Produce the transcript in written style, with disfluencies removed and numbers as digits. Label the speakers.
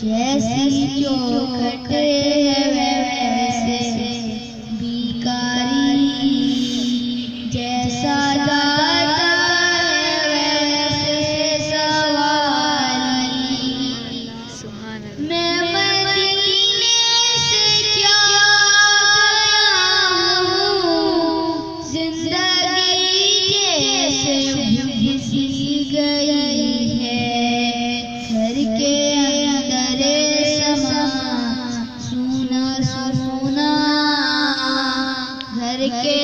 Speaker 1: जैसी चौखट है वैसे भिखारी, जैसा दाता है वैसे सवारी। मैं मदीने से क्या गया हूँ, जिंदगी जैसे घिसी गई है। घर के अंदर समा सूना सूना, घर के